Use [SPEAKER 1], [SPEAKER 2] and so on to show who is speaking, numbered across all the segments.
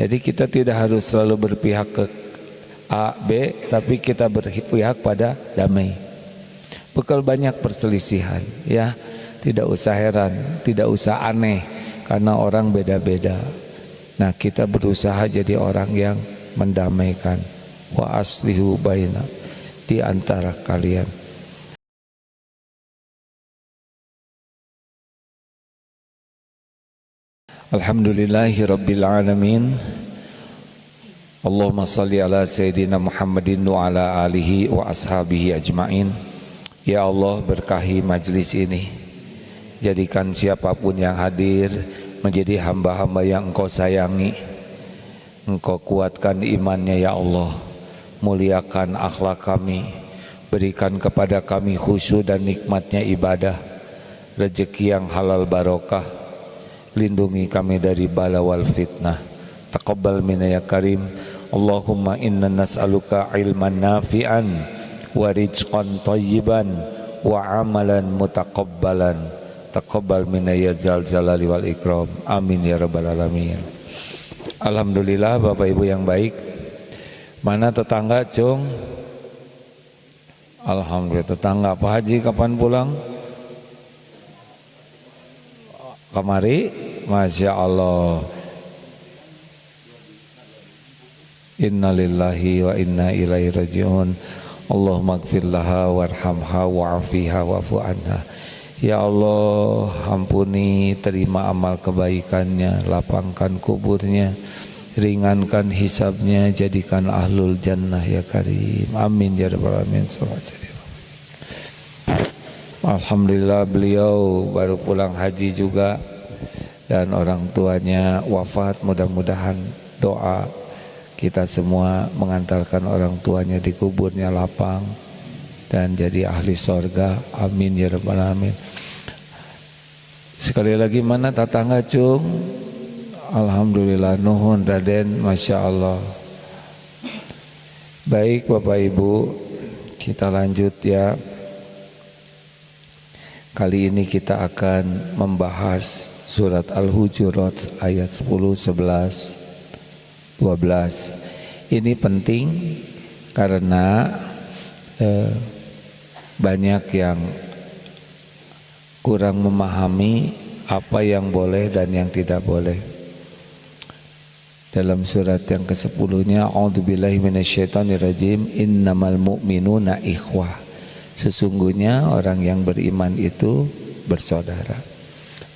[SPEAKER 1] Jadi kita tidak harus selalu berpihak ke A, B, tapi kita berpihak pada damai. Bekal banyak perselisihan, ya. Tidak usah heran, tidak usah aneh, karena orang beda-beda. Nah, kita berusaha jadi orang yang mendamaikan. Wa aslihu baina, di antara kalian. Alhamdulillahi rabbil alamin. Allahumma salli ala Sayyidina Muhammadin wa ala alihi wa ashabihi ajma'in. Ya Allah, berkahi majlis ini. Jadikan siapapun yang hadir menjadi hamba-hamba yang Engkau sayangi. Engkau kuatkan imannya ya Allah. Muliakan akhlak kami. Berikan kepada kami khusyuk dan nikmatnya ibadah. Rezeki yang halal barokah. Lindungi kami dari bala wal fitnah. Taqabbal minna ya karim. Allahumma inna nas'aluka ilman nafi'an wa rizqan thayyiban wa amalan mutaqabbalan. Taqabbal minna ya zal jalali wal ikram. Amin ya rabbal alamin. Alhamdulillah Bapak Ibu yang baik. Mana tetangga Cung? Alhamdulillah tetangga. Pak Haji kapan pulang? Kamari, Masya Allah. Innalillahi wa inna ilaihi raji'un. Allahumma gfir laha warhamha wa'afiha wa'fu anha. Ya Allah, ampuni, terima amal kebaikannya, lapangkan kuburnya, ringankan hisabnya, jadikan ahlul jannah ya karim. Amin ya rabbal alamin. Alhamdulillah beliau baru pulang haji juga dan orang tuanya wafat. Mudah-mudahan doa kita semua mengantarkan orang tuanya di kuburnya lapang dan jadi ahli sorga. Amin ya rabbal alamin. Sekali lagi mana tetangga Cung? Alhamdulillah nuhun Raden, Masya Allah. Baik Bapak Ibu, kita lanjut ya. Kali ini kita akan membahas surat Al-Hujurat ayat 10, 11, 12. Ini penting karena banyak yang kurang memahami apa yang boleh dan yang tidak boleh. Dalam surat yang ke-10-nya, A'udzubillahi minasyaitonirrajim, innamal mu'minuna ikhwah. Sesungguhnya orang yang beriman itu bersaudara.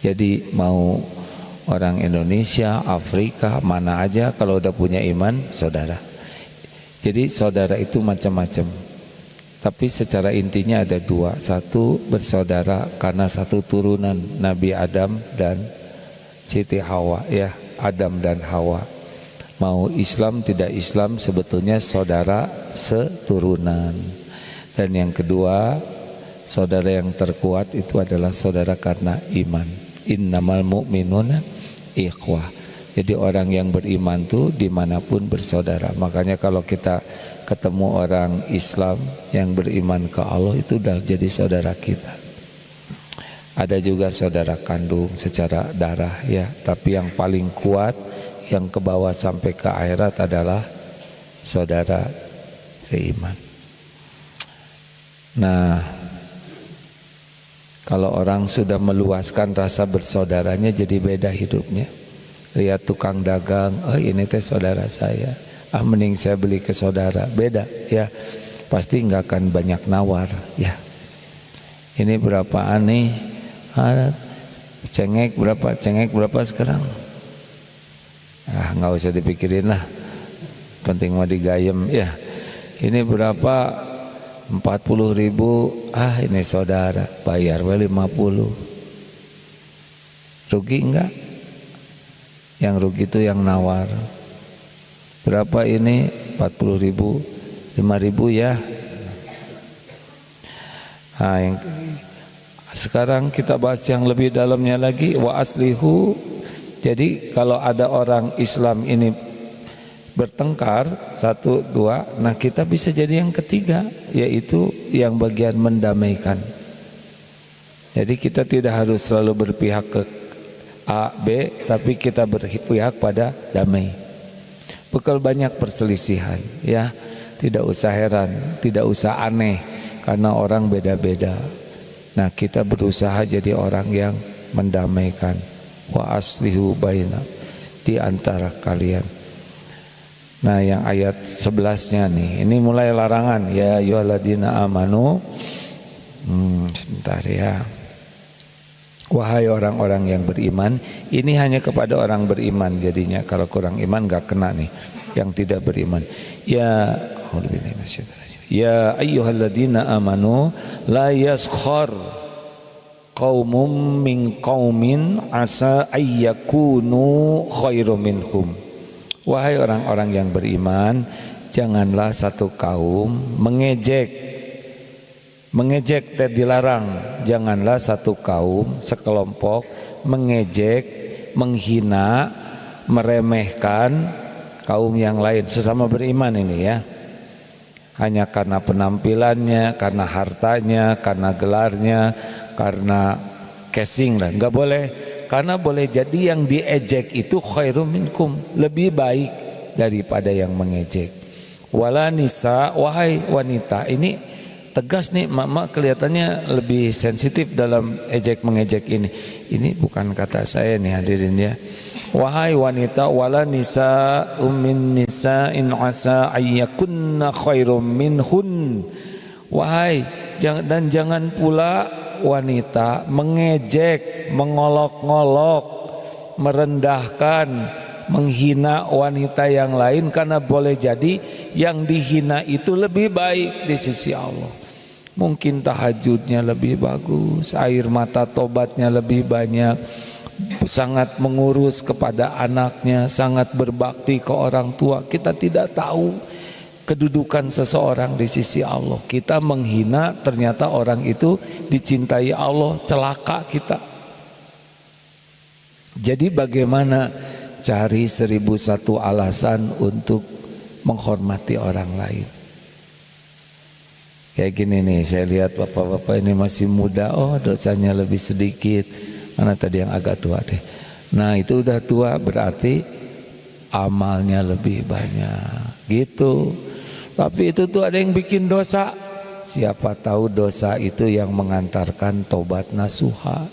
[SPEAKER 1] Jadi mau orang Indonesia, Afrika, mana aja kalau udah punya iman, saudara. Jadi saudara itu macam-macam. Tapi secara intinya ada dua. Satu, bersaudara karena satu turunan Nabi Adam dan Siti Hawa, ya, Adam dan Hawa. Mau Islam tidak Islam sebetulnya saudara seturunan. Dan yang kedua, saudara yang terkuat itu adalah saudara karena iman. Innamal mu'minuna ikhwah. Jadi orang yang beriman itu dimanapun bersaudara. Makanya kalau kita ketemu orang Islam yang beriman ke Allah, itu udah jadi saudara kita. Ada juga saudara kandung secara darah ya. Tapi yang paling kuat, yang ke bawah sampai ke akhirat adalah saudara seiman. Nah, kalau orang sudah meluaskan rasa bersaudaranya, jadi beda hidupnya. Lihat tukang dagang, oh ini teh saudara saya, mending saya beli ke saudara. Beda ya, pasti nggak akan banyak nawar ya. Ini berapaan nih? Cengek berapa sekarang? Nggak usah dipikirin lah, penting mau digayem ya. Ini berapa? 40.000. Ini saudara, bayar 50. Rugi enggak? Yang rugi itu yang nawar. Berapa ini? 40.000. 5.000 ya. Sekarang kita bahas yang lebih dalamnya lagi. Wa aslihu. Jadi kalau ada orang Islam ini bertengkar, 1, 2, nah kita bisa jadi yang ketiga, yaitu yang bagian mendamaikan. Jadi kita tidak harus selalu berpihak ke A, B, tapi kita berpihak pada damai. Bekal banyak perselisihan ya. Tidak usah heran, tidak usah aneh karena orang beda-beda. Nah, kita berusaha jadi orang yang mendamaikan. Wa aslihu baina, di antara kalian. Nah, yang ayat 11-nya nih, ini mulai larangan ya ayyuhalladzina amanu. Sebentar ya. Wahai orang-orang yang beriman, ini hanya kepada orang beriman jadinya. Kalau kurang iman gak kena nih yang tidak beriman. Ya ayyuhalladzina amanu la yaskhar qaumum min qaumin asa ayyakunu khairum minhum. Wahai orang-orang yang beriman, janganlah satu kaum mengejek dilarang. Janganlah satu kaum, sekelompok mengejek, menghina, meremehkan kaum yang lain, sesama beriman ini ya. Hanya karena penampilannya, karena hartanya, karena gelarnya, karena casing lah, enggak boleh. Karena boleh jadi yang diejek itu khairum minkum, lebih baik daripada yang mengejek. Wala nisa, wahai wanita. Ini tegas nih, mak kelihatannya lebih sensitif dalam ejek mengejek ini. Ini bukan kata saya nih hadirin ya. Wahai wanita, wala nisa min nisa'in asa ayyakunna khairum minhun. Wahai, dan jangan pula wanita mengejek, mengolok-ngolok, merendahkan, menghina wanita yang lain, karena boleh jadi yang dihina itu lebih baik di sisi Allah. Mungkin tahajudnya lebih bagus, air mata tobatnya lebih banyak, sangat mengurus kepada anaknya, sangat berbakti ke orang tua. Kita tidak tahu kedudukan seseorang di sisi Allah. Kita menghina, ternyata orang itu dicintai Allah, celaka kita. Jadi bagaimana cari 1001 alasan untuk menghormati orang lain. Kayak gini nih, saya lihat bapak-bapak ini masih muda, oh dosanya lebih sedikit. Mana tadi yang agak tua deh. Nah, itu udah tua berarti amalnya lebih banyak gitu. Tapi itu tuh ada yang bikin dosa. Siapa tahu dosa itu yang mengantarkan tobat nasuha.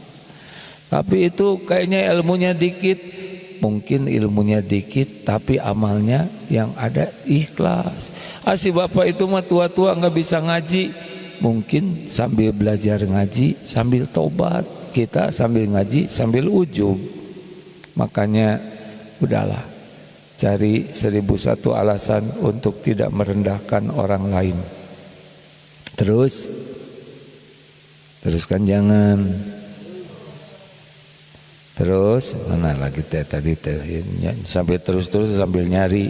[SPEAKER 1] Tapi itu kayaknya ilmunya dikit. Mungkin ilmunya dikit tapi amalnya yang ada ikhlas. Si bapak itu mah tua-tua gak bisa ngaji. Mungkin sambil belajar ngaji sambil tobat. Kita sambil ngaji sambil ujub. Makanya udahlah, cari 1001 alasan untuk tidak merendahkan orang lain. Teruskan jangan. Terus mana lagi tadi sampai terus sambil nyari.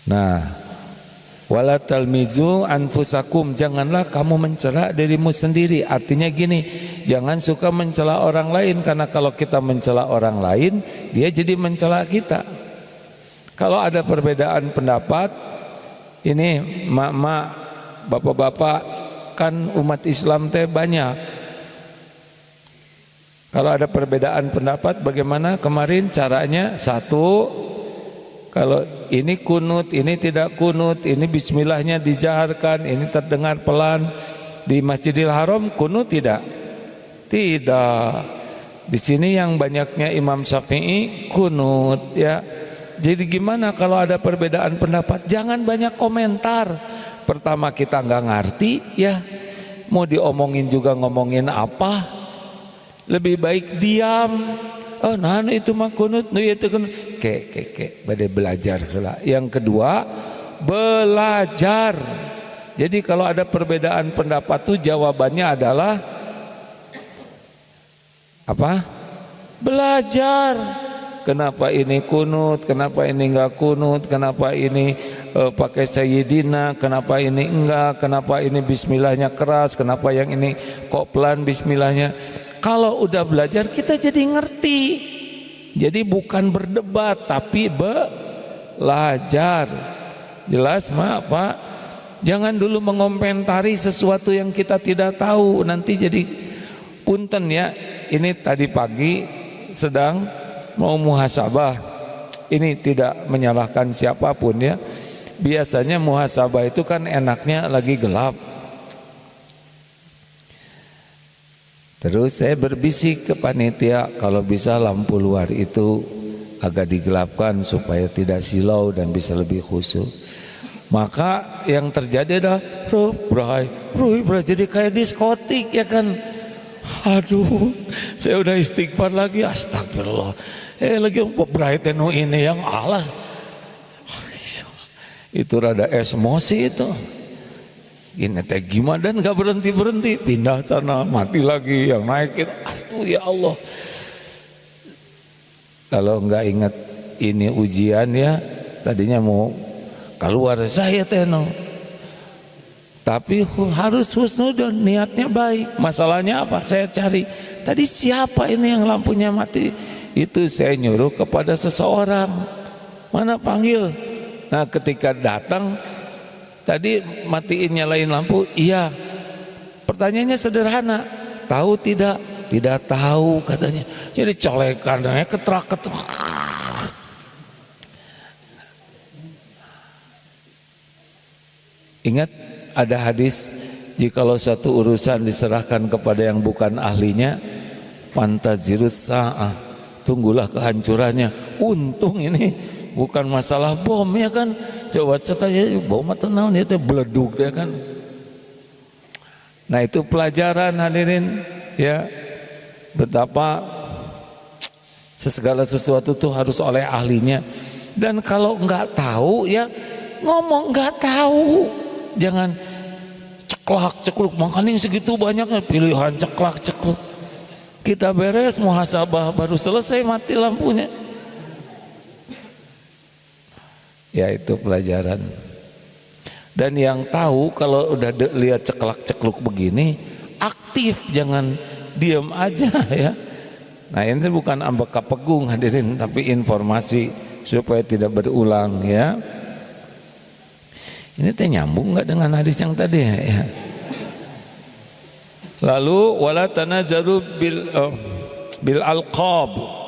[SPEAKER 1] Nah, wala talmizu anfusakum, janganlah kamu mencela dirimu sendiri. Artinya gini, jangan suka mencela orang lain, karena kalau kita mencela orang lain, dia jadi mencela kita. Kalau ada perbedaan pendapat, ini mak-mak, bapak-bapak, kan umat Islam teh banyak. Kalau ada perbedaan pendapat, bagaimana kemarin caranya? Satu, kalau ini kunut, ini tidak kunut, ini bismillahnya dijaharkan, ini terdengar pelan. Di Masjidil Haram kunut tidak? Tidak. Di sini yang banyaknya Imam Syafi'i kunut ya. Jadi gimana kalau ada perbedaan pendapat? Jangan banyak komentar. Pertama kita nggak ngerti ya. Mau diomongin juga ngomongin apa? Lebih baik diam. Oh, nah itu mah kunut, no itu kunut. Badai belajar lah. Yang kedua, belajar. Jadi kalau ada perbedaan pendapat tuh jawabannya adalah apa? Belajar. Kenapa ini kunut? Kenapa ini enggak kunut? Kenapa ini pakai sayyidina? Kenapa ini enggak? Kenapa ini bismillahnya keras? Kenapa yang ini kok pelan bismillahnya? Kalau udah belajar kita jadi ngerti. Jadi bukan berdebat tapi belajar. Jelas Pak? Jangan dulu mengomentari sesuatu yang kita tidak tahu. Nanti jadi punten ya. Ini tadi pagi sedang mau muhasabah. ini tidak menyalahkan siapapun ya. Biasanya muhasabah itu kan enaknya lagi gelap. Terus saya berbisik ke panitia, kalau bisa lampu luar itu agak digelapkan supaya tidak silau dan bisa lebih khusyuk. Maka yang terjadi adalah bray, jadi kayak diskotik ya kan. Aduh, saya udah istighfar lagi, astagfirullah. Lagi bray tenu ini yang Allah. Itu rada emosi itu. Ini teh gimana dan gak berhenti pindah sana mati lagi yang naik itu ya Allah. Kalau nggak ingat ini ujian ya, tadinya mau keluar saya teno, tapi harus husnudon, niatnya baik. Masalahnya apa? Saya cari tadi siapa ini yang lampunya mati. Itu saya nyuruh kepada seseorang, mana panggil. Nah ketika datang tadi matiin nyalain lampu, iya. Pertanyaannya sederhana, tahu tidak? Tidak tahu katanya. Jadi colekannya ketrak-ketrak. Ingat ada hadis, jikalau satu urusan diserahkan kepada yang bukan ahlinya, fantazirus sa'ah, tunggulah kehancurannya. Untung ini bukan masalah bom ya kan. Coba ceritanya bom atau naon itu beleduk ya kan. Nah itu pelajaran hadirin ya, betapa segala sesuatu tuh harus oleh ahlinya. Dan kalau nggak tahu ya ngomong nggak tahu, jangan ceklak cekluk. Makanya segitu banyaknya pilihan ceklak cekluk. Kita beres muhasabah baru selesai mati lampunya. Ya itu pelajaran. Dan yang tahu kalau udah lihat ceklak-cekluk begini, aktif, jangan diam aja ya. Nah ini bukan ambek kapegung hadirin, tapi informasi supaya tidak berulang ya. Ini teh nyambung nggak dengan hadis yang tadi ya? Lalu wala tanazalu bil alqab.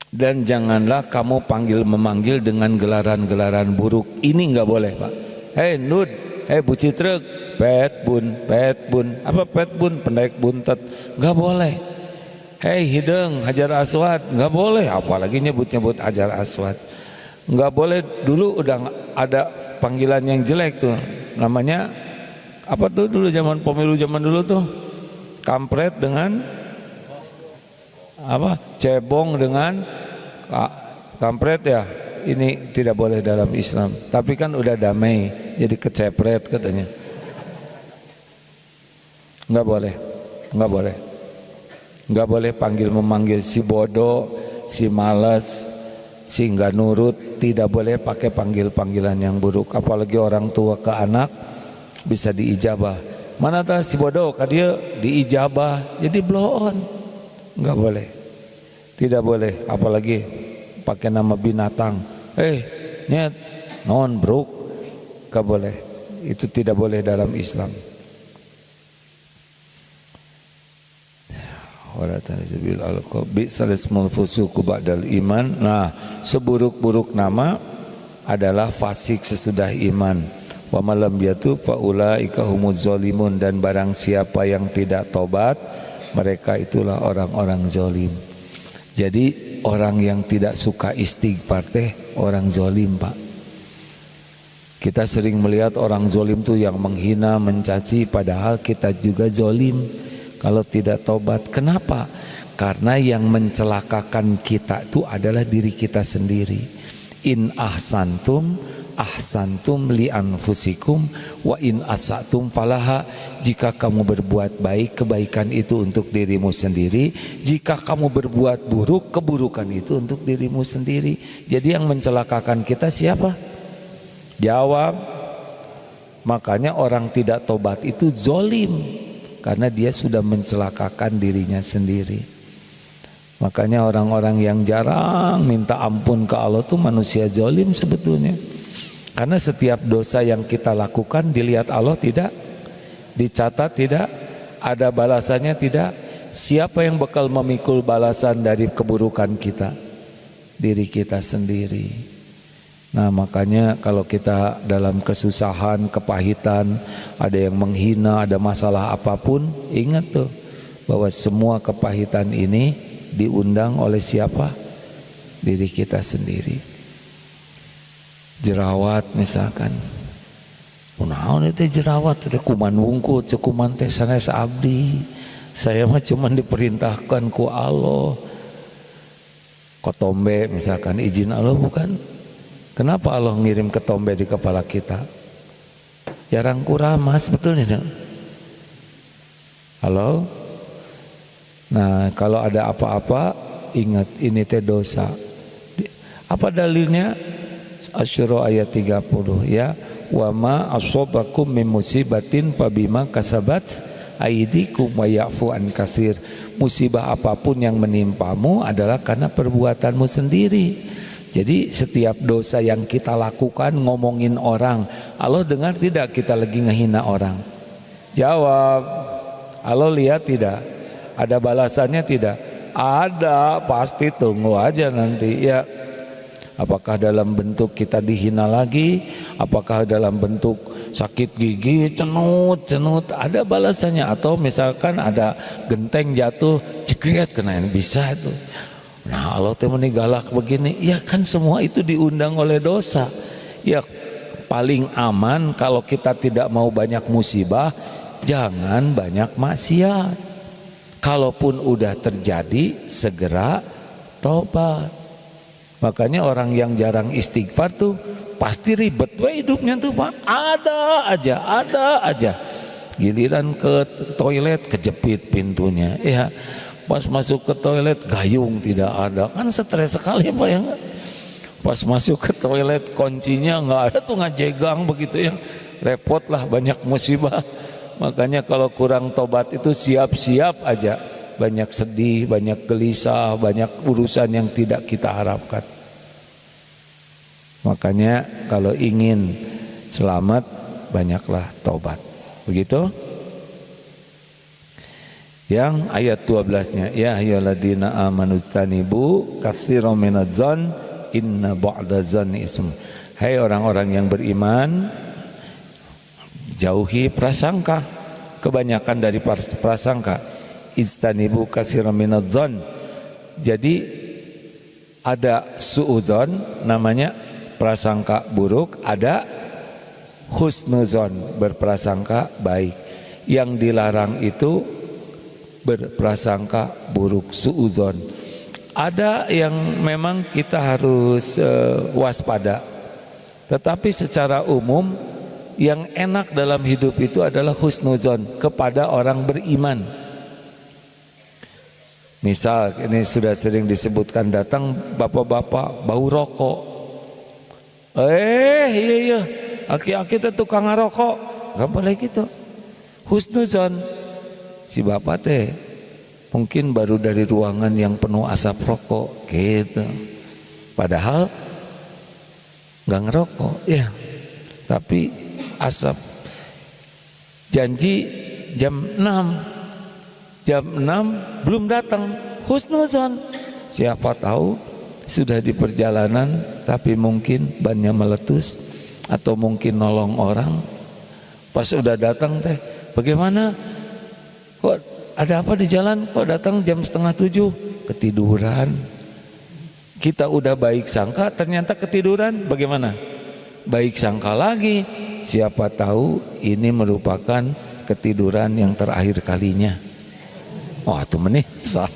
[SPEAKER 1] Dan janganlah kamu memanggil dengan gelaran-gelaran buruk. Ini nggak boleh Pak. Hei Nud, hei Bu Citrek, pet bun, apa pet bun, pendek buntet, nggak boleh. Hei Hideng, Hajar Aswad, nggak boleh. Apalagi nyebut Hajar Aswad, nggak boleh. Dulu udah ada panggilan yang jelek tuh, namanya apa tuh dulu zaman pemilu zaman dulu tuh, kampret dengan apa, cebong dengan kampret ya. Ini tidak boleh dalam Islam. Tapi kan udah damai, jadi kecepret katanya. Nggak boleh, nggak boleh, nggak boleh memanggil si bodoh, si malas, si nggak nurut. Tidak boleh pakai panggilan yang buruk. Apalagi orang tua ke anak bisa diijabah. Mana tahu si bodoh ka dia diijabah jadi blow on. Nggak boleh, tidak boleh. Apalagi pakai nama binatang. Nyet non bro, nggak boleh. Itu tidak boleh dalam Islam. Iman. Nah, seburuk-buruk nama adalah fasik sesudah iman. Wa malam yatu faulaika humuz zalimun, dan barang siapa yang tidak tobat, mereka itulah orang-orang zalim. Jadi orang yang tidak suka istighfar teh orang zalim, Pak. Kita sering melihat orang zalim tuh yang menghina, mencaci, padahal kita juga zalim kalau tidak tobat. Kenapa? Karena yang mencelakakan kita itu adalah diri kita sendiri. In ahsantum ahsantum li anfusikum wa in asatum falaha. Jika kamu berbuat baik, kebaikan itu untuk dirimu sendiri. Jika kamu berbuat buruk, keburukan itu untuk dirimu sendiri. Jadi yang mencelakakan kita siapa? Jawab. Makanya orang tidak tobat itu zalim, karena dia sudah mencelakakan dirinya sendiri. Makanya orang-orang yang jarang minta ampun ke Allah itu manusia zalim sebetulnya. Karena setiap dosa yang kita lakukan dilihat Allah tidak, dicatat tidak, ada balasannya tidak. Siapa yang bakal memikul balasan dari keburukan kita? diri kita sendiri. Nah makanya kalau kita dalam kesusahan, kepahitan, ada yang menghina, ada masalah apapun, ingat tuh bahwa semua kepahitan ini diundang oleh siapa? Diri kita sendiri. Jerawat misalkan, naon itu jerawat, itu kuman wungkul, kuman teh sanes abdi. Saya mah cuma diperintahkan ku Allah. Ketombe misalkan izin Allah bukan? Kenapa Allah ngirim ketombe di kepala kita? Jarang kuramas betulnya dong. Halo? Nah kalau ada apa-apa ingat ini teh dosa. Apa dalilnya? Asyura ayat 30 ya. Wa ma asobakum min musibatin fabima kasabat aidikum wa ya'fu an katsir. Musibah apapun yang menimpamu adalah karena perbuatanmu sendiri. Jadi setiap dosa yang kita lakukan, ngomongin orang, Allah dengar tidak kita lagi ngehina orang? Jawab. Allah lihat tidak? Ada balasannya tidak? Ada, pasti, tunggu aja nanti ya. Apakah dalam bentuk kita dihina lagi? Apakah dalam bentuk sakit gigi, cenut, ada balasannya. Atau misalkan ada genteng jatuh, jegret kena, bisa itu. Nah Allah teh meni galak begini, ya kan semua itu diundang oleh dosa. Ya paling aman kalau kita tidak mau banyak musibah, jangan banyak maksiat. Kalaupun udah terjadi, segera tobat. Makanya orang yang jarang istighfar tuh pasti ribet hidupnya tuh Pak. Ada aja. Giliran ke toilet kejepit pintunya. Ya, pas masuk ke toilet gayung tidak ada. Kan stres sekali Pak ya. Pas masuk ke toilet kuncinya nggak ada tuh, ngajegang begitu ya. Repot lah, banyak musibah. Makanya kalau kurang tobat itu siap-siap aja. Banyak sedih, banyak gelisah, banyak urusan yang tidak kita harapkan. Makanya kalau ingin selamat, banyaklah tobat. Begitu? Yang ayat 12-nya, ya ayyuhalladzina amanu tanibu katsiran minadz-dzann inna ba'dadz-dzanni ism. Hai orang-orang yang beriman, jauhi prasangka, kebanyakan dari prasangka. Istanibu katsiran minadz-dzann. Jadi ada suudzon namanya prasangka buruk, ada husnuzon berprasangka baik. Yang dilarang itu berprasangka buruk, suudzon. Ada yang memang kita harus waspada. Tetapi secara umum yang enak dalam hidup itu adalah husnuzon kepada orang beriman. Misal ini sudah sering disebutkan, datang bapak-bapak bau rokok. Iya, aki-aki itu tukang ngerokok, gak boleh gitu. Husnuzon, si bapak teh mungkin baru dari ruangan yang penuh asap rokok, gitu. Padahal gak ngerokok, ya. Tapi asap. Janji jam 6. Jam 6 belum datang, husnuzon. Siapa tahu sudah di perjalanan tapi mungkin bannya meletus, atau mungkin nolong orang. Pas udah datang teh, bagaimana? Kok ada apa di jalan? Kok datang jam 6:30? Ketiduran. Kita udah baik sangka, ternyata ketiduran. Bagaimana? Baik sangka lagi. Siapa tahu ini merupakan ketiduran yang terakhir kalinya. Oh itu menyesal.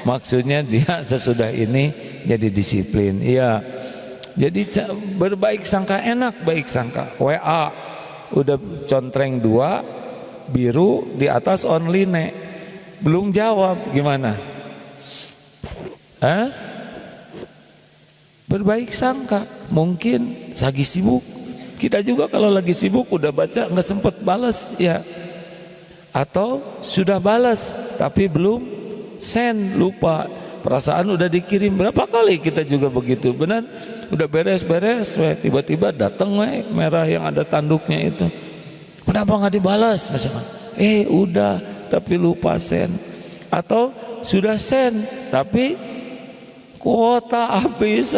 [SPEAKER 1] Maksudnya dia sesudah ini jadi disiplin. Iya. Jadi berbaik sangka enak, baik sangka. WA udah contreng 2 biru di atas online, belum jawab, gimana? Berbaik sangka, mungkin lagi sibuk. Kita juga kalau lagi sibuk udah baca nggak sempet balas ya. Atau sudah balas tapi belum send, lupa, perasaan udah dikirim. Berapa kali kita juga begitu, benar? Udah beres-beres, tiba-tiba datang merah yang ada tanduknya itu. Kenapa nggak dibalas? Misalkan, udah tapi lupa send. Atau sudah send tapi kuota habis.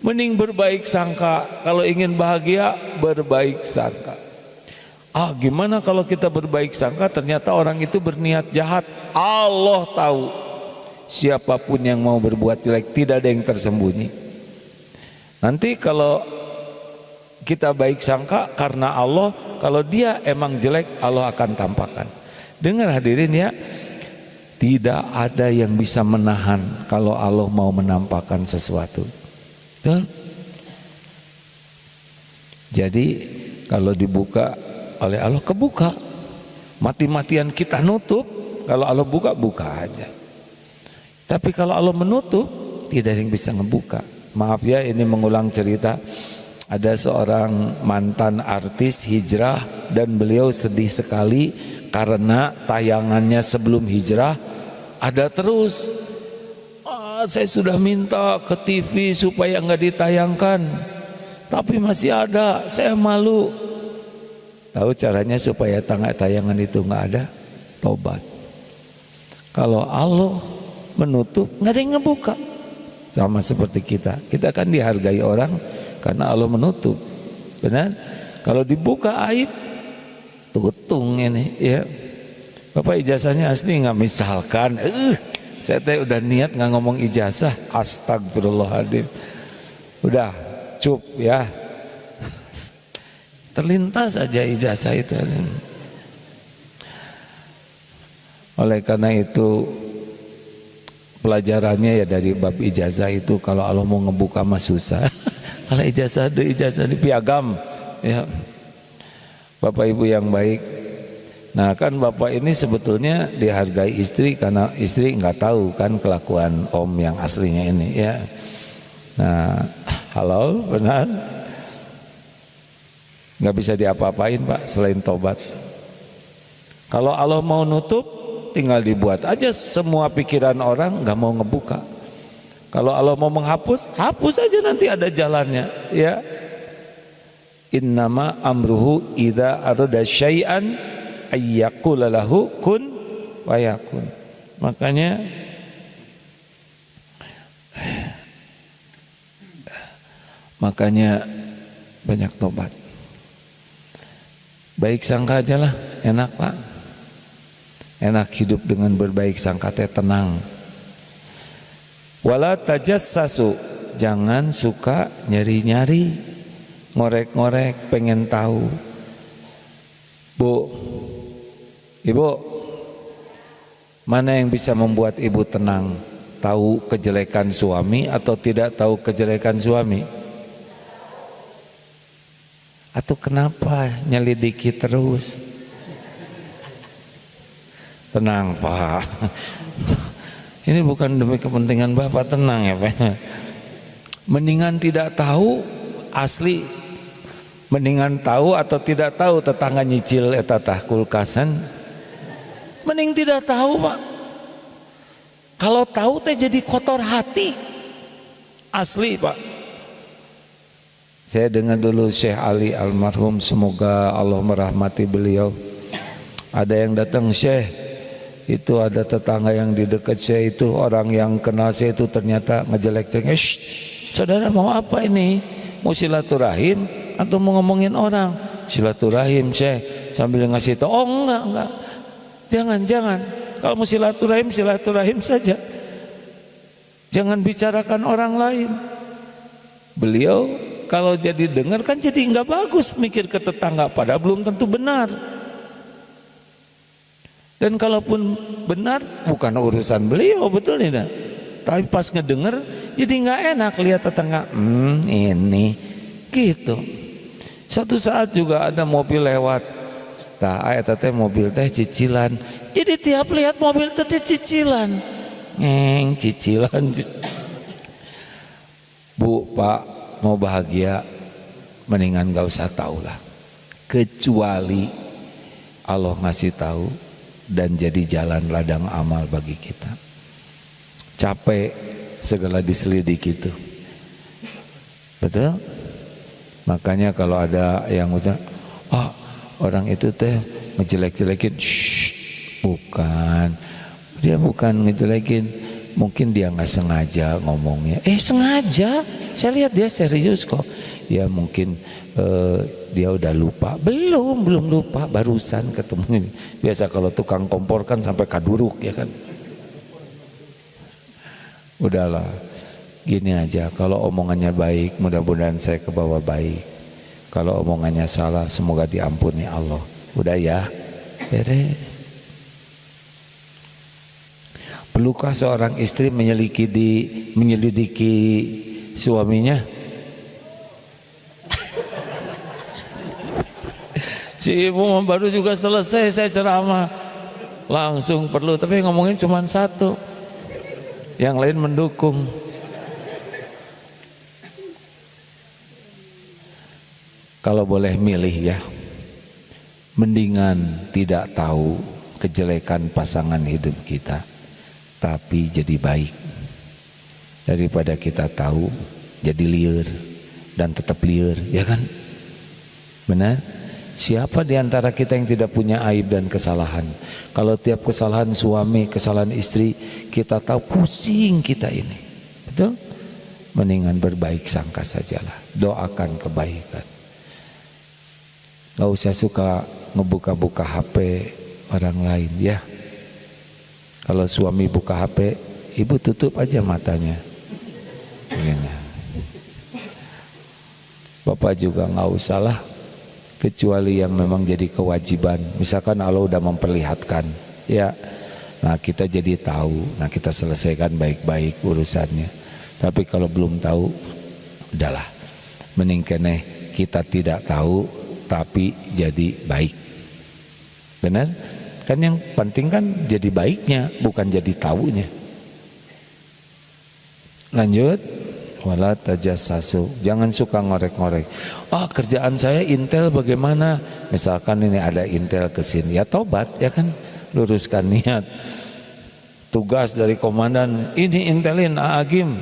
[SPEAKER 1] Mending berbaik sangka. Kalau ingin bahagia, berbaik sangka. Gimana kalau kita berbaik sangka ternyata orang itu berniat jahat? Allah tahu. Siapapun yang mau berbuat jelek, tidak ada yang tersembunyi. Nanti kalau kita baik sangka karena Allah, kalau dia emang jelek, Allah akan tampakkan. Dengar hadirin ya, tidak ada yang bisa menahan kalau Allah mau menampakkan sesuatu. Betul? Jadi kalau dibuka oleh Allah, kebuka. Mati-matian kita nutup, kalau Allah buka, buka aja. Tapi kalau Allah menutup, tidak ada yang bisa ngebuka. Maaf ya, ini mengulang cerita. Ada seorang mantan artis hijrah dan beliau sedih sekali karena tayangannya sebelum hijrah ada terus. Saya sudah minta ke TV supaya nggak ditayangkan, tapi masih ada, saya malu. Tahu caranya supaya tayangan itu nggak ada? Tobat. Kalau Allah menutup, nggak ada yang ngebuka. Sama seperti kita kan dihargai orang karena Allah menutup, benar? Kalau dibuka aib, tutung ini ya. Bapak ijazahnya asli nggak? Misalkan saya teh udah niat nggak ngomong ijazah, astagfirullahaladzim. Udah cup ya, terlintas aja ijazah itu. Oleh karena itu pelajarannya ya dari bab ijazah itu, kalau Allah mau ngebuka mah susah. Kalau ijazah di piagam ya. Bapak Ibu yang baik, nah kan bapak ini sebetulnya dihargai istri karena istri nggak tahu kan kelakuan om yang aslinya ini ya. Nah, halo, benar? Nggak bisa diapa-apain Pak selain tobat. Kalau Allah mau nutup, tinggal dibuat aja semua pikiran orang, nggak mau ngebuka. Kalau Allah mau menghapus, hapus aja, nanti ada jalannya ya. Innama amruhu idza arada syai'an ayyaqula lahu kun fayakun. Makanya banyak tobat. Baik sangka aja lah, enak Pak. Enak hidup dengan berbaik sangka, teh tenang. Wala tajassasu, jangan suka nyari-nyari, ngorek-ngorek, pengen tahu. Bu, ibu, mana yang bisa membuat ibu tenang? Tahu kejelekan suami atau tidak tahu kejelekan suami? Atau kenapa nyelidiki terus? Tenang Pak, ini bukan demi kepentingan Bapak, tenang ya Pak. Mendingan tidak tahu asli, mendingan tahu atau tidak tahu tetangga nyicil etatah kulkasan. Mending tidak tahu Pak. Kalau tahu teh jadi kotor hati, asli Pak. Saya dengar dulu Syekh Ali almarhum, semoga Allah merahmati beliau. Ada yang datang, Syekh, itu ada tetangga yang di dekat saya itu, orang yang kenal saya itu ternyata ngejelek-jelek. Saudara mau apa ini? Mau silaturahim atau mau ngomongin orang? Silaturahim Syekh, sambil ngasih tahu. Oh enggak, jangan. Kalau mau silaturahim saja, jangan bicarakan orang lain. Beliau kalau jadi dengar kan jadi nggak bagus mikir ke tetangga, padahal belum tentu benar. Dan kalaupun benar bukan urusan beliau, betul tidak? Tapi pas ngedenger jadi nggak enak lihat tetangga, ini gitu. Suatu saat juga ada mobil lewat, eta teh mobil teh cicilan. Jadi tiap lihat mobil teh cicilan, cicilan. Bu, Pak, mau bahagia mendingan gak usah tahu lah, kecuali Allah ngasih tahu dan jadi jalan ladang amal bagi kita. Capek segala diselidiki itu, betul? Makanya kalau ada yang ucap, orang itu teh ngejelek-jelekin, bukan, dia bukan ngejelekin, mungkin dia nggak sengaja ngomongnya. Sengaja, saya lihat dia serius kok. Ya mungkin dia udah lupa. Belum lupa, barusan ketemu. Biasa kalau tukang kompor kan sampai kaduruk ya kan. Udahlah, gini aja, kalau omongannya baik mudah-mudahan saya ke bawah baik. Kalau omongannya salah semoga diampuni Allah. Udah ya, beres. Perlukah seorang istri menyelidiki suaminya? Si ibu baru juga selesai saya ceramah, langsung perlu, tapi ngomongin cuma satu, yang lain mendukung. Kalau boleh milih ya, mendingan tidak tahu kejelekan pasangan hidup kita, tapi jadi baik, daripada kita tahu jadi liar dan tetap liar, ya kan? Benar? Siapa di antara kita yang tidak punya aib dan kesalahan? Kalau tiap kesalahan suami, kesalahan istri kita tahu, pusing kita ini. Betul? Mendingan berbaik sangka sajalah, doakan kebaikan. Gak usah suka ngebuka-buka HP orang lain ya. Kalau suami buka HP, ibu tutup aja matanya. Bapak juga gak usah lah, kecuali yang memang jadi kewajiban. Misalkan Allah udah memperlihatkan ya, nah kita jadi tahu, nah kita selesaikan baik-baik urusannya. Tapi kalau belum tahu, udahlah, mending keneh kita tidak tahu tapi jadi baik. Benar? Kan yang penting kan jadi baiknya, bukan jadi taunya. Lanjut. Wala tajassasu, jangan suka ngorek-ngorek. Kerjaan saya intel bagaimana? Misalkan ini ada intel ke sini, ya tobat ya kan, luruskan niat. Tugas dari komandan, ini intelin Agim.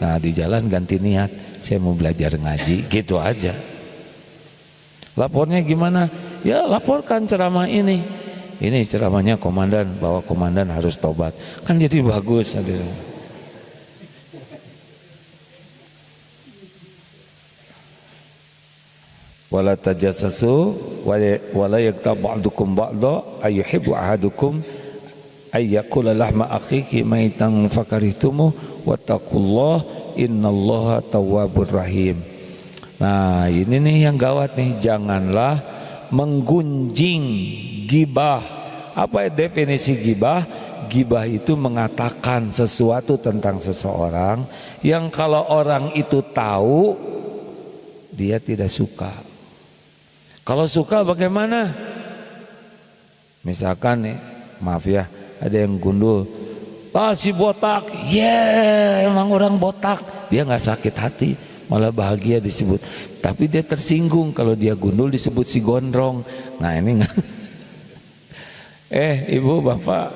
[SPEAKER 1] Nah di jalan ganti niat, saya mau belajar ngaji, gitu aja. Lapornya gimana? Ya laporkan ceramah ini. Ini ceramahnya komandan, bahwa komandan harus tobat. Kan jadi bagus. Wala tajassasu wala yaghtab ba'dukum ba'dha ayyuhibbu ahadukum ayyakula lahma akhihi maitan fakarihtumu wattaqullah innallaha tawwabur rahim. Nah ini nih yang gawat nih, janganlah menggunjing gibah. Apa definisi gibah? Gibah itu mengatakan sesuatu tentang seseorang yang kalau orang itu tahu dia tidak suka. Kalau suka bagaimana? Misalkan nih, maaf ya, ada yang gundul, si botak, emang orang botak, dia nggak sakit hati, malah bahagia disebut. Tapi dia tersinggung kalau dia gundul disebut si gondrong. Nah ini nggak. Ibu bapak,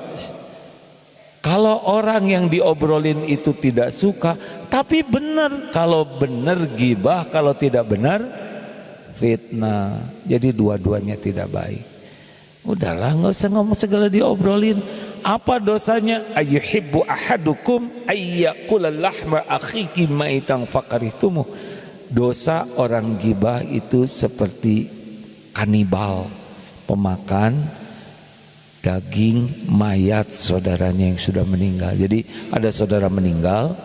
[SPEAKER 1] kalau orang yang diobrolin itu tidak suka, tapi benar, kalau benar gibah, kalau tidak benar fitnah. Jadi dua-duanya tidak baik. Udahlah, nggak usah ngomong segala diobrolin. Apa dosanya? Ayyuhibbu ahadukum ayyakula lahma akhihi maitan fakarihtumu. Dosa orang gibah itu seperti kanibal, pemakan daging mayat saudaranya yang sudah meninggal. Jadi ada saudara meninggal,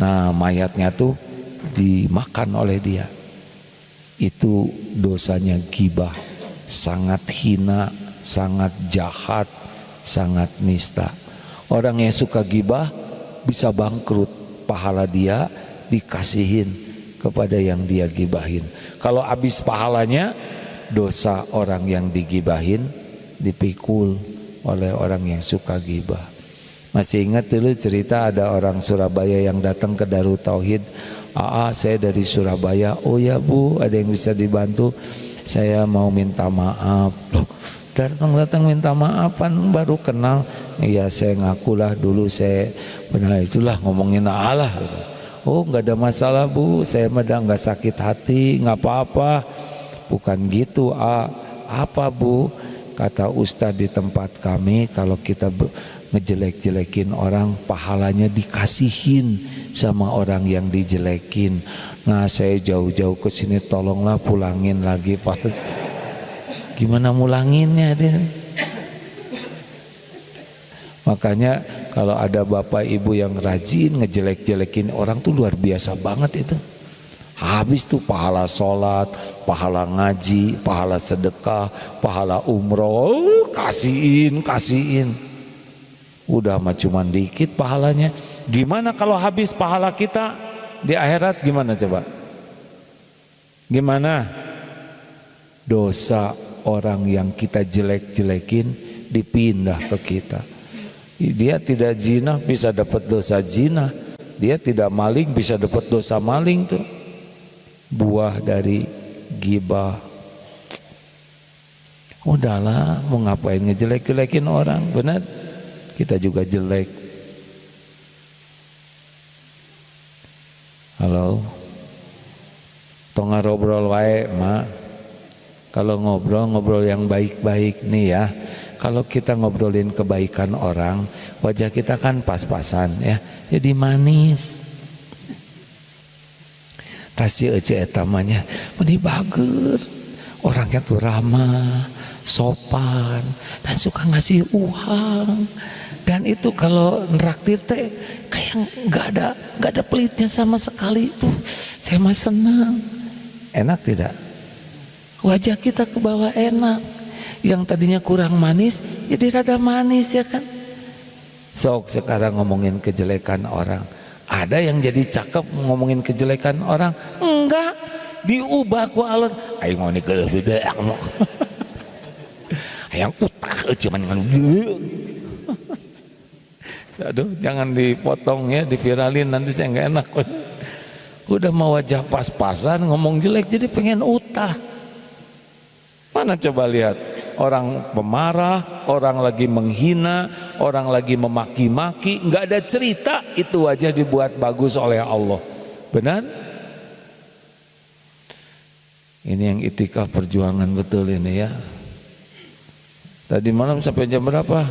[SPEAKER 1] nah mayatnya tuh dimakan oleh dia. Itu dosanya gibah, sangat hina, sangat jahat, sangat nista. Orang yang suka gibah bisa bangkrut, pahala dia dikasihin kepada yang dia gibahin. Kalau habis pahalanya, dosa orang yang digibahin dipikul oleh orang yang suka gibah. Masih ingat dulu cerita ada orang Surabaya yang datang ke Darut Tauhid. Saya dari Surabaya. Oh ya Bu, ada yang bisa dibantu? Saya mau minta maaf. Loh, datang minta maaf kan baru kenal. Iya saya ngakulah dulu saya benar, itulah ngomongin Allah gitu. Oh nggak ada masalah Bu, saya medang nggak sakit hati, nggak apa-apa. Bukan gitu apa Bu? Kata Ustadz di tempat kami, kalau kita ngejelek-jelekin orang, pahalanya dikasihin sama orang yang dijelekin. Nah, saya jauh-jauh ke sini, tolonglah pulangin lagi Pak. Gimana mulanginnya dia? Makanya kalau ada bapak ibu yang rajin ngejelek-jelekin orang tuh luar biasa banget itu. Habis tuh pahala sholat, pahala ngaji, pahala sedekah, pahala umroh, kasihin. Udah mah cuman dikit pahalanya. Gimana kalau habis pahala kita di akhirat, gimana coba? Gimana? Dosa orang yang kita jelek-jelekin dipindah ke kita. Dia tidak zina bisa dapat dosa zina, dia tidak maling bisa dapat dosa maling tuh. Buah dari ghibah. Udahlah, mau ngapain ngejelek-jelekin orang, benar? Kita juga jelek. Halo, tong ngobrol wae mak. Kalau ngobrol yang baik-baik nih ya. Kalau kita ngobrolin kebaikan orang, wajah kita kan pas-pasan ya, jadi manis. Rahasia ece etamanya meni bager, orangnya tuh ramah, sopan, dan suka ngasih uang. Dan itu kalau neraktir teh kayak nggak ada pelitnya sama sekali tuh. Saya mah senang. Enak tidak? Wajah kita ke bawah enak. Yang tadinya kurang manis jadi rada manis ya kan. Sok sekarang ngomongin kejelekan orang. Ada yang jadi cakep ngomongin kejelekan orang? Enggak, diubah ku alon. Aing mau nikah beda mau. Hayang utah cuman ngan. Aduh, jangan dipotong ya, diviralin nanti saya nggak enak. Udah mau wajah pas-pasan ngomong jelek jadi pengen utah. Mana coba lihat orang pemarah, orang lagi menghina, orang lagi memaki-maki, nggak ada cerita, itu wajah dibuat bagus oleh Allah. Benar? Ini yang itikaf perjuangan betul ini ya. Tadi malam sampai jam berapa?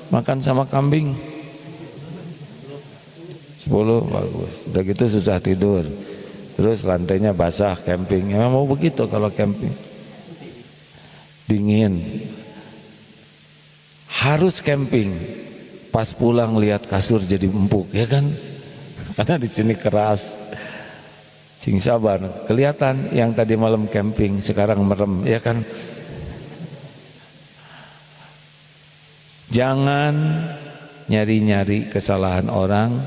[SPEAKER 1] Makan sama kambing 10, bagus. Udah gitu susah tidur. Terus lantainya basah camping. Emang mau begitu kalau camping? Dingin. Harus camping. Pas pulang lihat kasur jadi empuk ya kan? Karena di sini keras. Sing sabar. Kelihatan yang tadi malam camping sekarang merem ya kan? Jangan nyari-nyari kesalahan orang,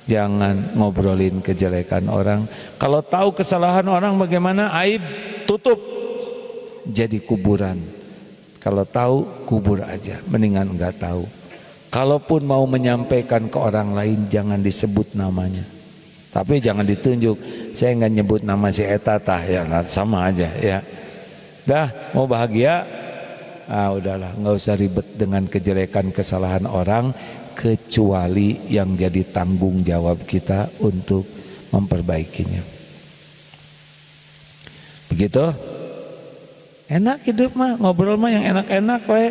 [SPEAKER 1] jangan ngobrolin kejelekan orang. Kalau tahu kesalahan orang bagaimana, aib tutup, jadi kuburan. Kalau tahu kubur aja, mendingan enggak tahu. Kalaupun mau menyampaikan ke orang lain, jangan disebut namanya. Tapi jangan ditunjuk. Saya enggak nyebut nama si eta tah ya, sama aja ya. Dah mau bahagia, udahlah, nggak usah ribet dengan kejelekan kesalahan orang, kecuali yang jadi tanggung jawab kita untuk memperbaikinya. Begitu? Enak hidup mah, ngobrol mah yang enak-enak we.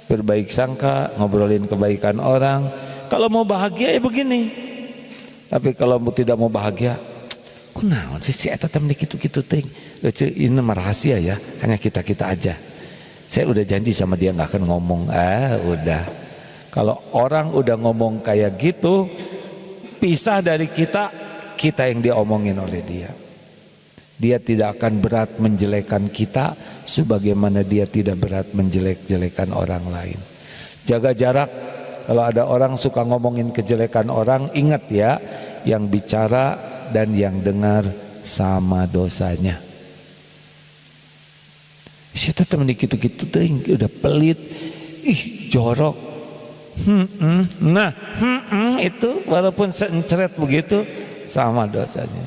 [SPEAKER 1] Berbaik sangka, ngobrolin kebaikan orang. Kalau mau bahagia ya begini. Tapi kalau tidak mau bahagia, kunaon sih si eta teh kitu-kitu teh. Ini mah rahasia ya, hanya kita-kita aja. Saya udah janji sama dia nggak akan ngomong. Udah. Kalau orang udah ngomong kayak gitu, pisah dari kita, kita yang diomongin oleh dia. Dia tidak akan berat menjelekan kita, sebagaimana dia tidak berat menjelek-jelekan orang lain. Jaga jarak. Kalau ada orang suka ngomongin kejelekan orang, ingat ya, yang bicara dan yang dengar sama dosanya. Saya temen gitu-gitu tuh udah pelit, jorok. Itu walaupun seencret begitu sama dosanya.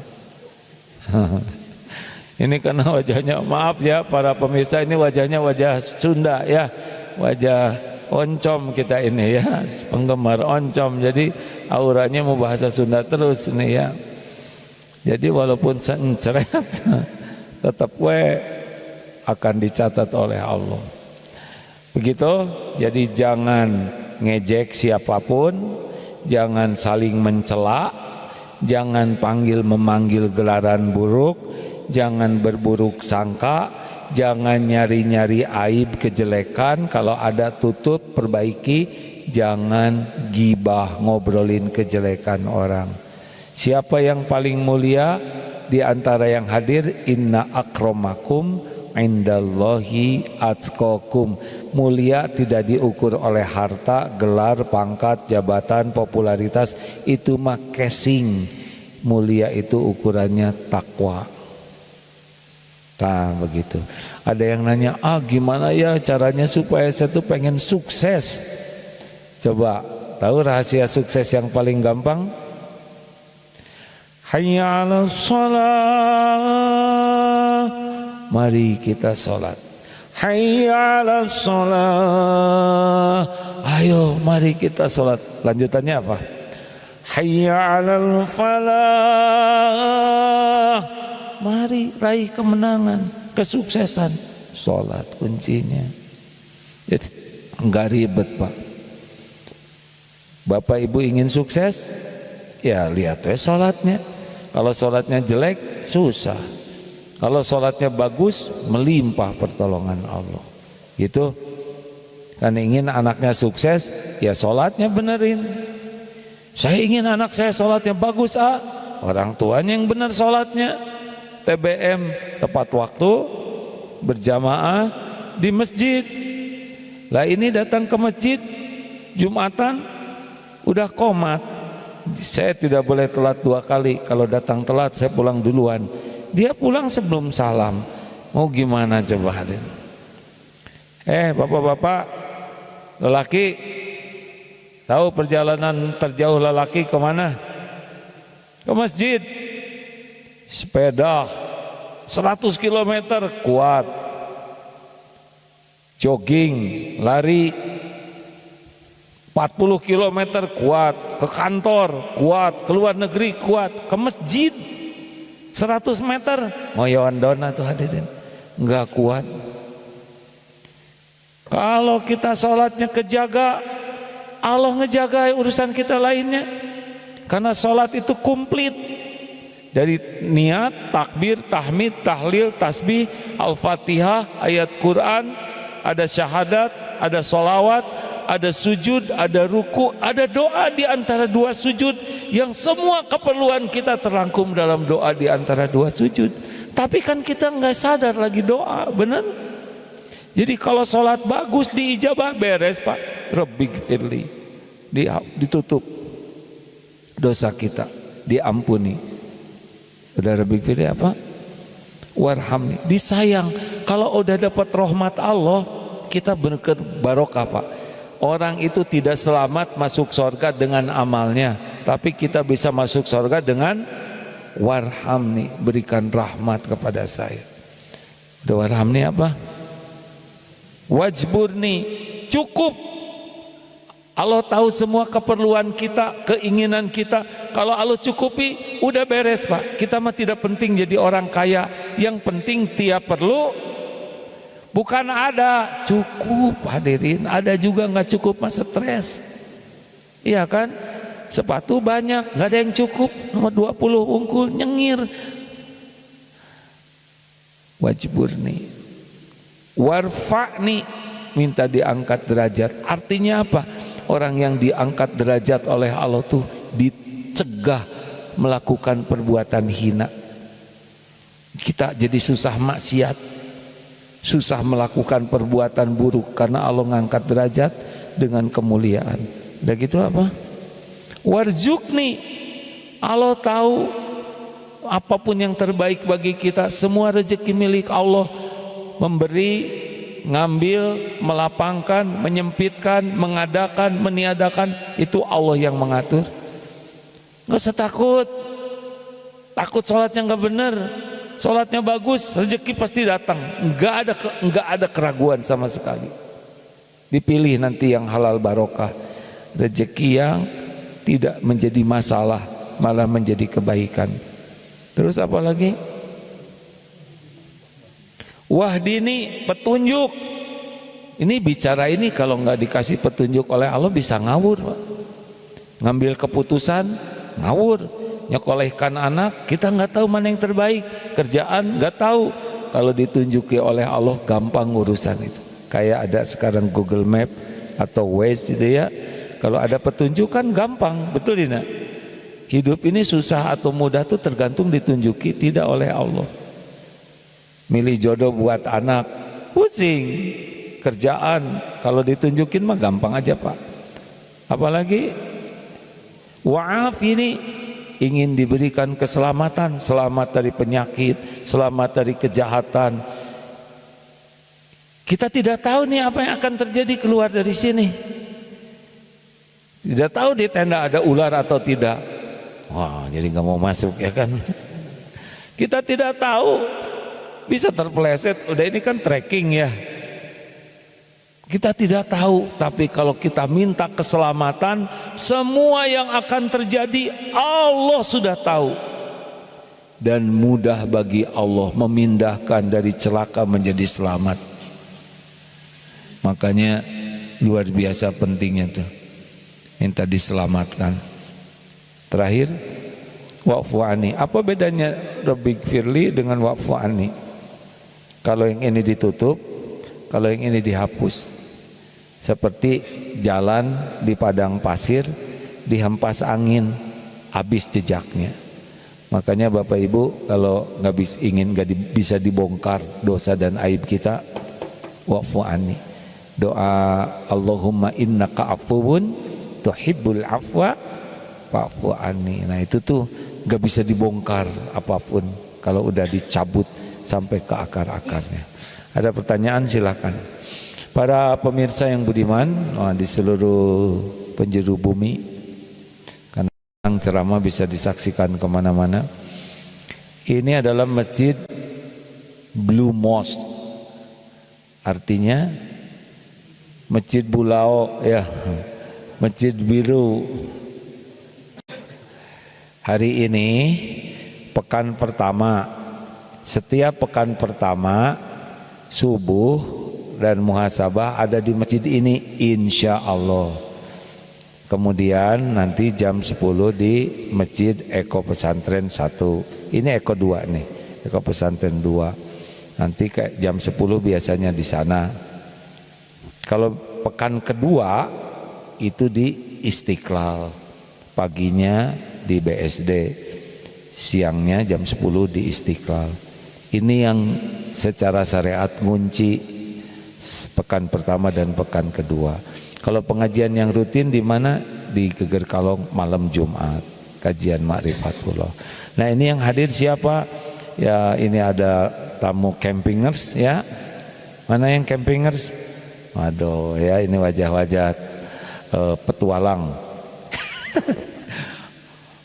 [SPEAKER 1] Ini karena wajahnya, maaf ya para pemirsa, ini wajahnya wajah Sunda ya, wajah oncom kita ini ya, penggemar oncom. Jadi auranya mau bahasa Sunda terus ini ya. Jadi walaupun seencret tetap akan dicatat oleh Allah. Begitu, jadi jangan ngejek siapapun, jangan saling mencela, jangan panggil memanggil gelaran buruk, jangan berburuk sangka, jangan nyari-nyari aib kejelekan, kalau ada tutup perbaiki, jangan gibah ngobrolin kejelekan orang. Siapa yang paling mulia di antara yang hadir? Inna akramakum indallahi atqakum. Mulia tidak diukur oleh harta, gelar, pangkat, jabatan, popularitas, itu mah casing. Mulia itu ukurannya takwa. Nah begitu. Ada yang nanya, gimana ya caranya supaya saya tuh pengen sukses? Coba tahu rahasia sukses yang paling gampang? Hayya 'alas shalah. Mari kita sholat. Hayya 'alas shalah. Ayo mari kita sholat. Lanjutannya apa? Hayya 'alal falah. Mari raih kemenangan, kesuksesan. Sholat kuncinya. Jadi enggak ribet, Pak. Bapak Ibu ingin sukses, ya lihat sholatnya. Kalau sholatnya jelek, susah. Kalau sholatnya bagus, melimpah pertolongan Allah. Gitu. Kan ingin anaknya sukses, ya sholatnya benerin. Saya ingin anak saya sholatnya bagus, orang tuanya yang benar sholatnya. TBM tepat waktu, berjamaah di masjid. Lah ini datang ke masjid Jumatan udah qomat. Saya tidak boleh telat 2 kali. Kalau datang telat saya pulang duluan. Dia pulang sebelum salam. Mau gimana coba hadirin? Bapak-bapak, lelaki, tahu perjalanan terjauh lelaki kemana? Ke masjid. Sepeda 100 km kuat, jogging, lari 40 km kuat, ke kantor kuat, ke luar negeri kuat, ke masjid 100 meter ngoyoan dona tuh hadirin, enggak kuat. Kalau kita sholatnya kejaga, Allah ngejaga urusan kita lainnya, karena sholat itu komplit. Dari niat, takbir, tahmid, tahlil, tasbih, al-fatihah, ayat Quran, ada syahadat, ada solawat, ada sujud, ada ruku, ada doa di antara 2 sujud, yang semua keperluan kita terangkum dalam doa di antara 2 sujud. Tapi kan kita nggak sadar lagi doa, benar? Jadi kalau sholat bagus diijabah, beres Pak, Rabbig firli, ditutup dosa kita, diampuni. Udah Rabbig firli apa? Warhamni, disayang. Kalau udah dapat rahmat Allah, kita berkat barokah Pak. Orang itu tidak selamat masuk surga dengan amalnya, tapi kita bisa masuk surga dengan warhamni, berikan rahmat kepada saya. Udah warhamni apa? Wajburni, cukup. Allah tahu semua keperluan kita, keinginan kita. Kalau Allah cukupi, udah beres Pak. Kita mah tidak penting jadi orang kaya. Yang penting tiap perlu, bukan ada, cukup hadirin. Ada juga nggak cukup mah stres. Iya kan? Sepatu banyak, nggak ada yang cukup. Nomor 20 unggul, nyengir. Wajburni, warfa'ni, minta diangkat derajat. Artinya apa? Orang yang diangkat derajat oleh Allah tuh dicegah melakukan perbuatan hina. Kita jadi susah maksiat, susah melakukan perbuatan buruk, karena Allah ngangkat derajat dengan kemuliaan. Udah gitu apa? Warzuqni, Allah tahu apapun yang terbaik bagi kita. Semua rezeki milik Allah. Memberi, ngambil, melapangkan, menyempitkan, mengadakan, meniadakan, itu Allah yang mengatur. Gak usah takut. Takut sholatnya gak benar, sholatnya bagus, rezeki pasti datang. Gak ada keraguan sama sekali. Dipilih nanti yang halal barokah, rezeki yang tidak menjadi masalah, malah menjadi kebaikan. Terus apa lagi? Wahdini, petunjuk. Ini bicara ini kalau nggak dikasih petunjuk oleh Allah bisa ngawur, Pak. Ngambil keputusan ngawur, nyekolehkan anak kita nggak tahu mana yang terbaik, kerjaan nggak tahu. Kalau ditunjuki oleh Allah gampang urusan itu. Kayak ada sekarang Google Map atau Waze gitu ya. Kalau ada petunjuk kan gampang, betul tidak? Hidup ini susah atau mudah tuh tergantung ditunjuki tidak oleh Allah. Milih jodoh buat anak pusing, kerjaan kalau ditunjukin mah gampang aja Pak. Apalagi wa'af ini ingin diberikan keselamatan, selamat dari penyakit, selamat dari kejahatan. Kita tidak tahu nih apa yang akan terjadi keluar dari sini. Tidak tahu di tenda ada ular atau tidak. Wah, jadi nggak mau masuk ya kan. Kita tidak tahu, bisa terpeleset. Udah ini kan trekking ya. Kita tidak tahu, tapi kalau kita minta keselamatan, semua yang akan terjadi Allah sudah tahu. Dan mudah bagi Allah memindahkan dari celaka menjadi selamat. Makanya luar biasa pentingnya tuh, minta diselamatkan. Terakhir, wa'fu anni. Apa bedanya Rabbighfirli dengan wa'fu anni? Kalau yang ini ditutup, kalau yang ini dihapus. Seperti jalan di padang pasir dihempas angin, habis jejaknya. Makanya Bapak Ibu kalau nggak bisa dibongkar dosa dan aib kita, wa'fu anni. Doa Allahumma innaka afuwun tuhibbul afwa wa'fu anni. Nah itu tuh nggak bisa dibongkar apapun kalau udah dicabut sampai ke akar-akarnya. Ada pertanyaan silakan. Para pemirsa yang budiman di seluruh penjuru bumi, karena ceramah bisa disaksikan kemana-mana. Ini adalah masjid Blue Mosque, artinya masjid Bulau ya, masjid biru. Hari ini pekan pertama, setiap pekan pertama subuh dan muhasabah ada di masjid ini insya Allah. Kemudian nanti jam 10 di Masjid Eko Pesantren 1. Ini Eko 2 nih, Eko Pesantren 2. Nanti kayak jam 10 biasanya di sana. Kalau pekan kedua itu di Istiqlal, paginya di BSD, siangnya jam 10 di Istiqlal. Ini yang secara syariat ngunci pekan pertama dan pekan kedua. Kalau pengajian yang rutin di mana? Di Geger Kalong malam Jumat, kajian Ma'rifatullah. Nah ini yang hadir siapa? Ya ini ada tamu campingers ya. Mana yang campingers? Waduh ya, ini wajah-wajah petualang.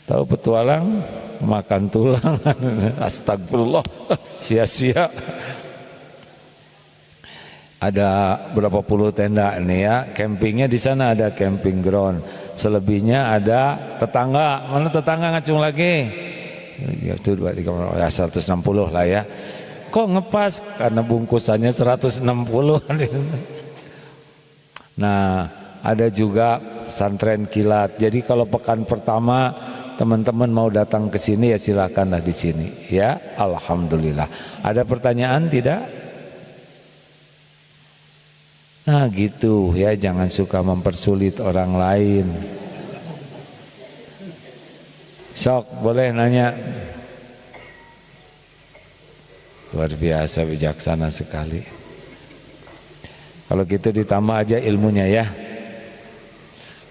[SPEAKER 1] Tahu petualang? Makan tulang. Astagfirullah, sia-sia. Ada berapa puluh tenda nih ya, campingnya di sana ada camping ground. Selebihnya ada tetangga. Mana tetangga ngacung lagi? Ya itu 2, 3, ya 160 lah ya. Kok ngepas? Karena bungkusannya 160. Nah ada juga pesantren kilat. Jadi kalau pekan pertama teman-teman mau datang ke sini ya silakanlah di sini ya. Alhamdulillah. Ada pertanyaan tidak? Nah gitu ya, jangan suka mempersulit orang lain. Sok boleh nanya. Luar biasa bijaksana sekali. Kalau gitu ditambah aja ilmunya ya.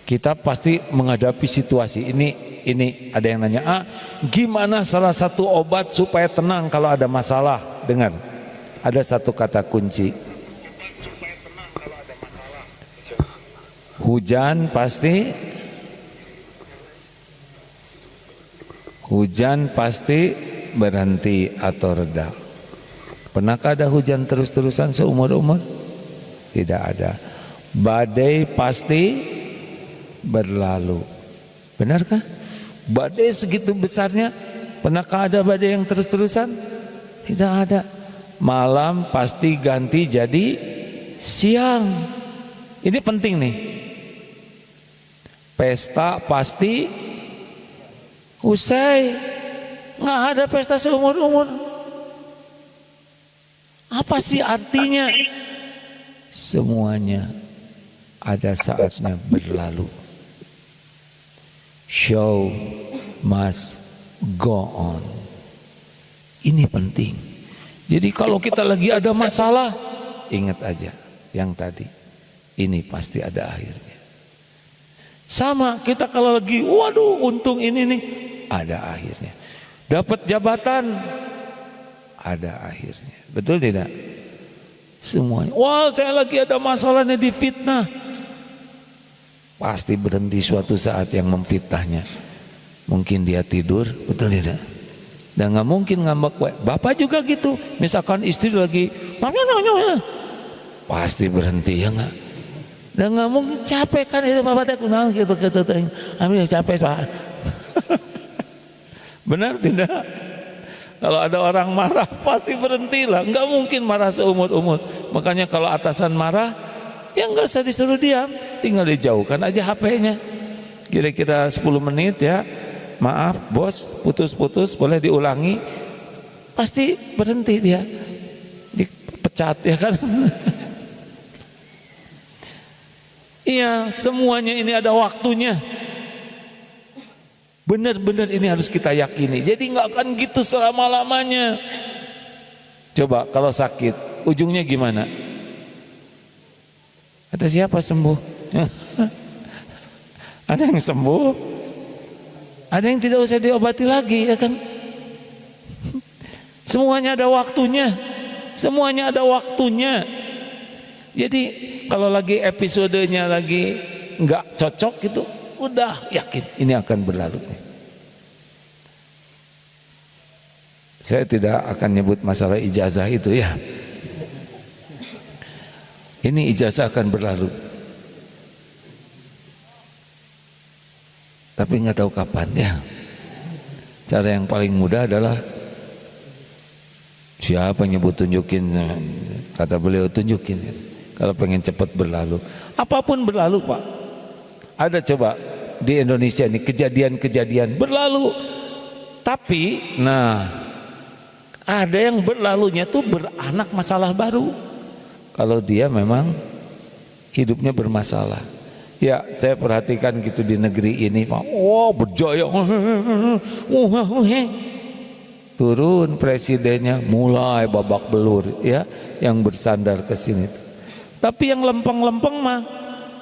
[SPEAKER 1] Kita pasti menghadapi situasi ini ada yang nanya, gimana salah satu obat supaya tenang kalau ada masalah? Dengar, ada satu kata kunci. Hujan pasti berhenti atau reda. Pernahkah ada hujan terus-terusan seumur-umur? Tidak ada. Badai pasti berlalu. Benarkah? Badai segitu besarnya, pernahkah ada badai yang terus-terusan? Tidak ada. Malam pasti ganti jadi siang. Ini penting nih. Pesta pasti usai. Nggak ada pesta seumur-umur. Apa sih artinya? Semuanya ada saatnya berlalu. Show must go on. Ini penting. Jadi kalau kita lagi ada masalah, ingat aja yang tadi. Ini pasti ada akhirnya. Sama kita kalau lagi, waduh untung ini nih, ada akhirnya. Dapat jabatan, ada akhirnya. Betul tidak? Semuanya. Wah, saya lagi ada masalahnya di fitnah. Pasti berhenti suatu saat yang memfitnahnya. Mungkin dia tidur, betul tidak? Dan nggak mungkin ngambek. Bapak juga gitu. Misalkan istri lagi, pasti berhenti ya nggak? Dan nggak mungkin capek kan itu bapak teh kunang gitu. Ambil capek pak. Benar tidak? Kalau ada orang marah pasti berhentilah. Nggak mungkin marah seumur-umur. Makanya kalau atasan marah, ya nggak usah disuruh diam, tinggal dijauhkan aja HP-nya. Kira-kira 10 menit ya. Maaf bos, putus-putus, boleh diulangi. Pasti berhenti dia. Dipecat ya kan. Iya, semuanya ini ada waktunya. Benar-benar ini harus kita yakini. Jadi nggak akan gitu selama-lamanya. Coba kalau sakit, ujungnya gimana? Ada siapa sembuh? Ada yang sembuh, ada yang tidak usah diobati lagi, ya kan? Semuanya ada waktunya. Semuanya ada waktunya. Jadi kalau lagi episodenya lagi nggak cocok gitu, udah yakin ini akan berlalu. Saya tidak akan nyebut masalah ijazah itu ya. Ini ijazah akan berlalu. Tapi nggak tahu kapan ya. Cara yang paling mudah adalah siapa nyebut tunjukin, kata beliau tunjukin. Kalau pengen cepat berlalu, apapun berlalu pak. Ada coba di Indonesia ini kejadian-kejadian berlalu. Tapi nah ada yang berlalunya tuh beranak masalah baru. Kalau dia memang hidupnya bermasalah. Ya saya perhatikan gitu di negeri ini pak. Wow berjaya. Turun presidennya mulai babak belur ya. Yang bersandar ke sini. Tapi yang lempeng-lempeng mah,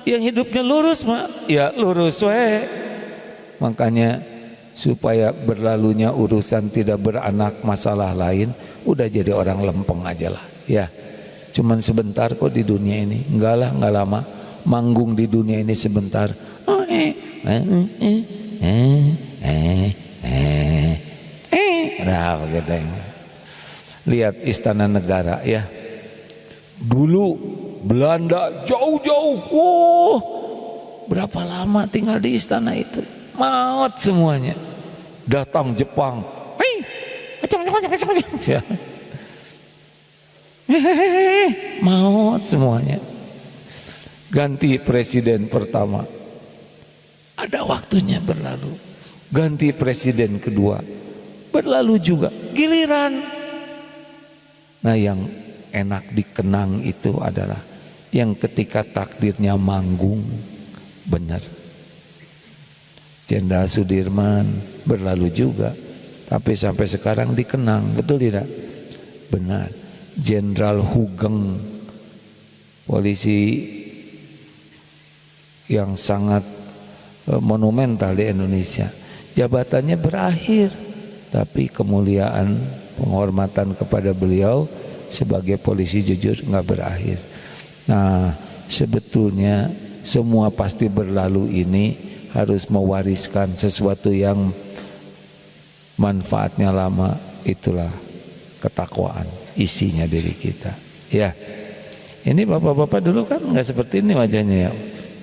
[SPEAKER 1] yang hidupnya lurus mah, ya lurus we. Makanya supaya berlalunya urusan tidak beranak masalah lain, udah jadi orang lempeng aja lah. Ya, cuman sebentar kok di dunia ini, enggak lah, enggak lama. Manggung di dunia ini sebentar. Nah, gitu. Lihat Istana Negara ya. Dulu Belanda jauh-jauh, wow, berapa lama tinggal di istana itu, maut semuanya. Datang Jepang, maut semuanya. Ganti presiden pertama, ada waktunya berlalu. Ganti presiden kedua, berlalu juga. Giliran. Nah yang enak dikenang itu adalah yang ketika takdirnya manggung benar. Jenderal Sudirman berlalu juga, tapi sampai sekarang dikenang, betul tidak? Benar. Jenderal Hugeng, polisi yang sangat monumental di Indonesia, jabatannya berakhir, tapi kemuliaan penghormatan kepada beliau sebagai polisi jujur nggak berakhir. Nah sebetulnya semua pasti berlalu ini harus mewariskan sesuatu yang manfaatnya lama, itulah ketakwaan isinya diri kita ya. Ini bapak-bapak dulu kan nggak seperti ini wajahnya ya.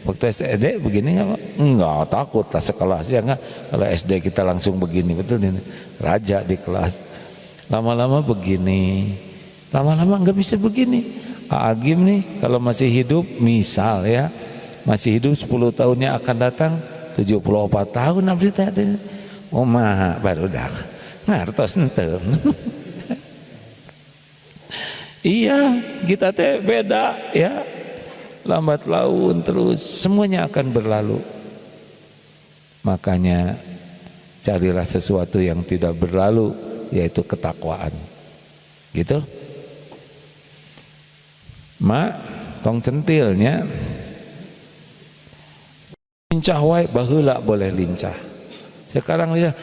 [SPEAKER 1] Waktu SD begini nggak takut lah sekelas ya nggak. Kalau SD kita langsung begini, betul ini raja di kelas. Lama-lama begini, lama-lama nggak bisa begini. Agim nih kalau masih hidup, misal ya, masih hidup 10 tahunnya akan datang 74 tahun abdi teh. Omah baru dah ngartos henteu. Iya, kita teh beda ya. Lambat laun terus semuanya akan berlalu. Makanya carilah sesuatu yang tidak berlalu, yaitu ketakwaan. Gitu. Mak, tong centilnya lincah wae baheula boleh lincah. Sekarang dia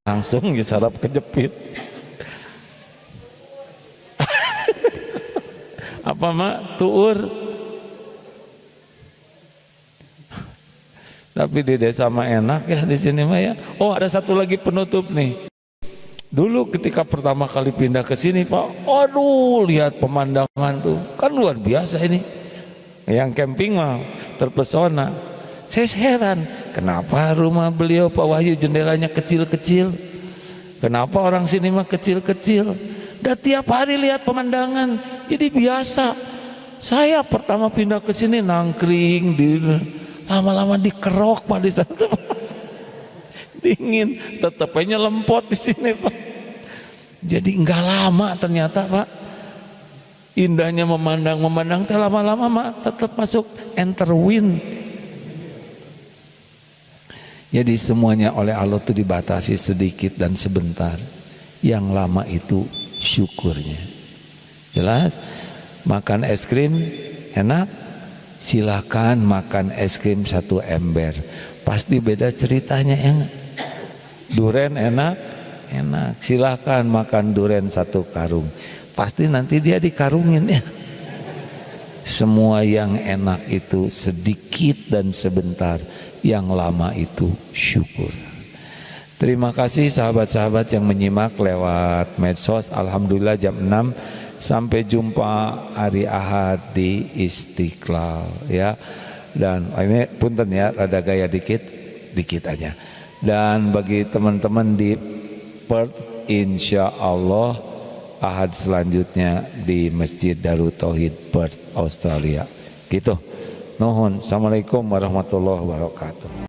[SPEAKER 1] langsung disarap kejepit. Apa mak tuur? Tapi di desa mah enak ya, di sini mah ya. Oh, ada satu lagi penutup nih. Dulu ketika pertama kali pindah ke sini Pak, aduh lihat pemandangan tuh kan luar biasa ini. Yang camping mah terpesona. Saya heran, kenapa rumah beliau Pak Wahyu jendelanya kecil-kecil? Kenapa orang sini mah kecil-kecil? Dan tiap hari lihat pemandangan, jadi biasa. Saya pertama pindah ke sini nangkring, lama-lama dikerok Pak di sana. Dingin, tetapnya lempot di sini Pak. Jadi enggak lama ternyata Pak. Indahnya memandang teh lama-lama Mak tetap masuk enter win. Jadi semuanya oleh Allah itu dibatasi sedikit dan sebentar. Yang lama itu syukurnya. Jelas? Makan es krim enak? Silakan makan es krim 1 ember. Pasti beda ceritanya ya. Duren enak? Enak. Silakan makan duren 1 karung. Pasti nanti dia dikarungin ya. Semua yang enak itu sedikit dan sebentar. Yang lama itu syukur. Terima kasih sahabat-sahabat yang menyimak lewat medsos. Alhamdulillah jam 6. Sampai jumpa hari Ahad di Istiqlal ya. Dan ini punten ya, rada gaya dikit aja. Dan bagi teman-teman di Perth, insya Allah Ahad selanjutnya di Masjid Darut Tauhid Perth, Australia. Gitu. Nuhun. Assalamualaikum warahmatullahi wabarakatuh.